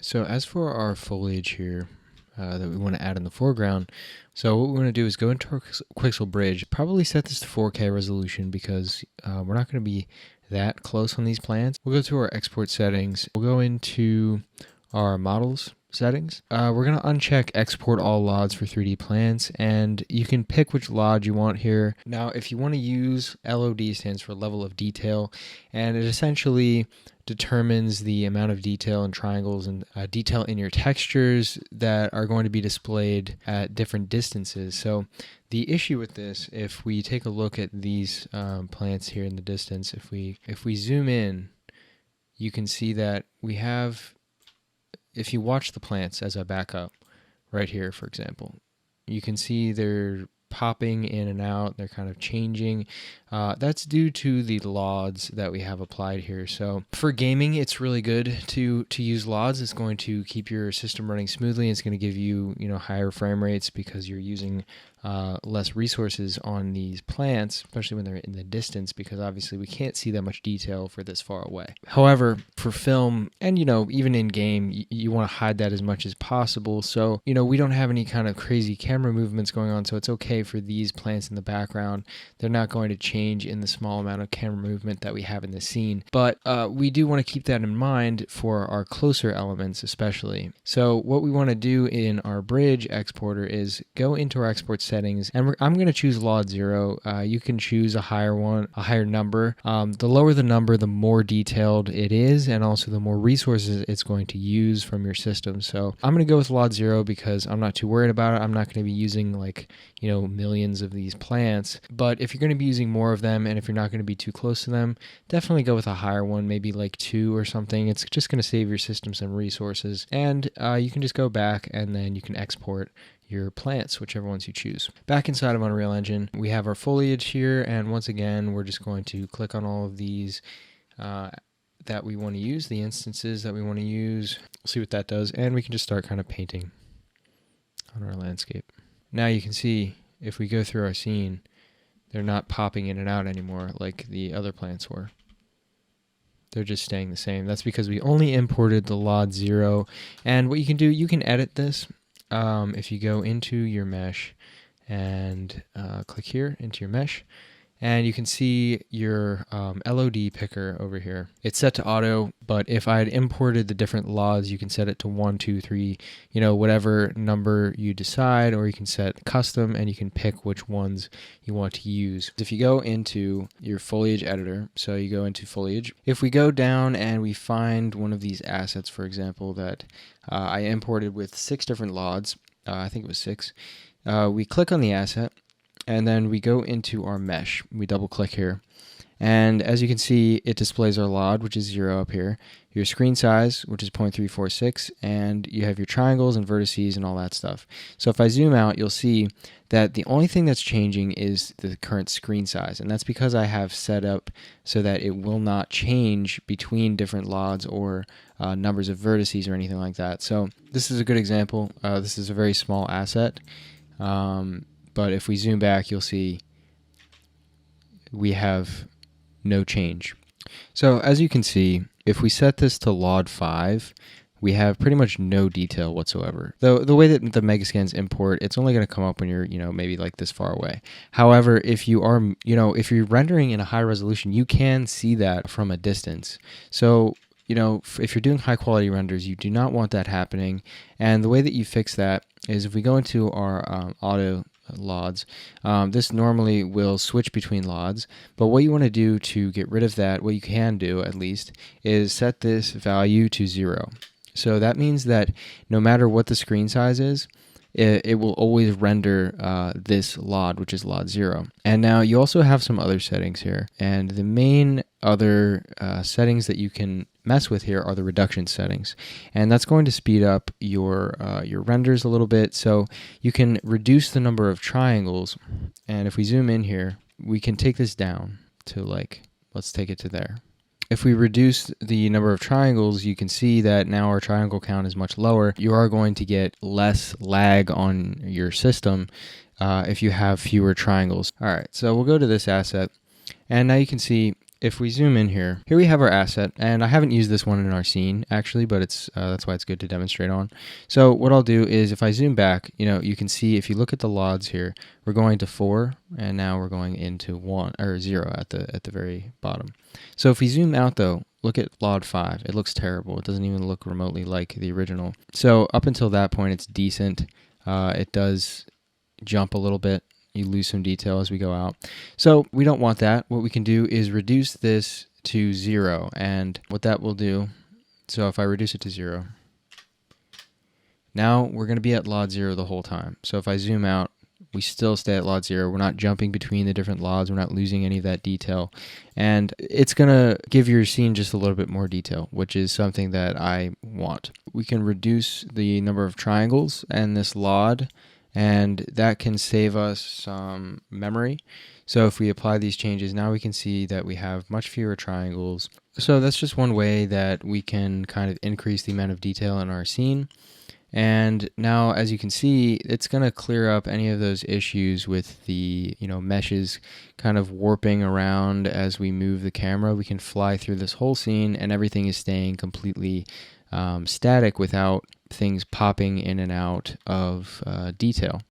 So as for our foliage here that we want to add in the foreground, so what we want to do is go into our Quixel Bridge, probably set this to 4K resolution because we're not going to be that close on these plants. We'll go to our export settings. We'll go into our models settings. We're going to uncheck export all LODs for 3D plants, and you can pick which LOD you want here. Now, if you want to use LOD, stands for level of detail, and it essentially determines the amount of detail and triangles and detail in your textures that are going to be displayed at different distances. So the issue with this, if we take a look at these plants here in the distance, if we zoom in, you can see that we have, if you watch the plants as I back up right here, for example, you can see they're popping in and out. They're kind of changing. That's due to the LODs that we have applied here. So for gaming, it's really good to use LODs. It's going to keep your system running smoothly. It's going to give you higher frame rates because you're using less resources on these plants, especially when they're in the distance, because obviously we can't see that much detail for this far away. However, for film and even in game, you want to hide that as much as possible. So we don't have any kind of crazy camera movements going on, so it's okay for these plants in the background. They're not going to change in the small amount of camera movement that we have in the scene, but we do want to keep that in mind for our closer elements especially. So what we want to do in our bridge exporter is go into our export settings, and I'm going to choose LOD 0. You can choose a higher number. The lower the number, the more detailed it is, and also the more resources it's going to use from your system. So I'm going to go with LOD 0 because I'm not too worried about it. I'm not going to be using millions of these plants, but if you're going to be using more of them, and if you're not going to be too close to them, definitely go with a higher one, maybe like 2 or something. It's just going to save your system some resources, and you can just go back and then you can export your plants, whichever ones you choose. Back inside of Unreal Engine, we have our foliage here, and once again, we're just going to click on all of these that we want to use, the instances that we want to use. We'll see what that does, and we can just start kind of painting on our landscape. Now you can see, if we go through our scene, they're not popping in and out anymore like the other plants were. They're just staying the same. That's because we only imported the LOD 0, and what you can do, you can edit this. If you go into your mesh and click here into your mesh, and you can see your LOD picker over here. It's set to auto, but if I had imported the different LODs, you can set it to 1, 2, 3, whatever number you decide, or you can set custom and you can pick which ones you want to use. If you go into your foliage editor, so you go into foliage, if we go down and we find one of these assets, for example, that I imported with 6 different LODs, I think it was 6, we click on the asset, and then we go into our mesh. We double click here, and as you can see, it displays our LOD, which is 0 up here, your screen size, which is 0.346, and you have your triangles and vertices and all that stuff. So if I zoom out, you'll see that the only thing that's changing is the current screen size, and that's because I have set up so that it will not change between different LODs or numbers of vertices or anything like that. So this is a good example. This is a very small asset. But if we zoom back, you'll see we have no change. So as you can see, if we set this to LOD 5, we have pretty much no detail whatsoever. Though the way that the Megascans import, it's only going to come up when you're, maybe like this far away. However, if you are, if you're rendering in a high resolution, you can see that from a distance. So if you're doing high quality renders, you do not want that happening. And the way that you fix that is if we go into our auto LODs, this normally will switch between LODs, but what you want to do to get rid of that, what you can do at least, is set this value to 0. So that means that no matter what the screen size is, it will always render this LOD, which is LOD 0. And now you also have some other settings here, and the main other settings that you can mess with here are the reduction settings, and that's going to speed up your renders a little bit. So you can reduce the number of triangles, and if we zoom in here, we can take this down to let's take it to there. If we reduce the number of triangles, you can see that now our triangle count is much lower. You are going to get less lag on your system if you have fewer triangles. All right, so we'll go to this asset, and now you can see if we zoom in here we have our asset, and I haven't used this one in our scene actually, but it's that's why it's good to demonstrate on. So what I'll do is if I zoom back, you can see if you look at the LODs here, we're going to 4, and now we're going into 1 or 0 at the very bottom. So if we zoom out though, look at LOD 5. It looks terrible. It doesn't even look remotely like the original. So up until that point, it's decent. It does jump a little bit. You lose some detail as we go out. So we don't want that. What we can do is reduce this to 0. And what that will do, so if I reduce it to 0, now we're going to be at LOD 0 the whole time. So if I zoom out, we still stay at LOD 0. We're not jumping between the different LODs. We're not losing any of that detail. And it's going to give your scene just a little bit more detail, which is something that I want. We can reduce the number of triangles and this LOD, and that can save us some memory. So if we apply these changes, now we can see that we have much fewer triangles. So that's just one way that we can kind of increase the amount of detail in our scene. And now, as you can see, it's going to clear up any of those issues with the meshes kind of warping around as we move the camera. We can fly through this whole scene, and everything is staying completely static without things popping in and out of detail.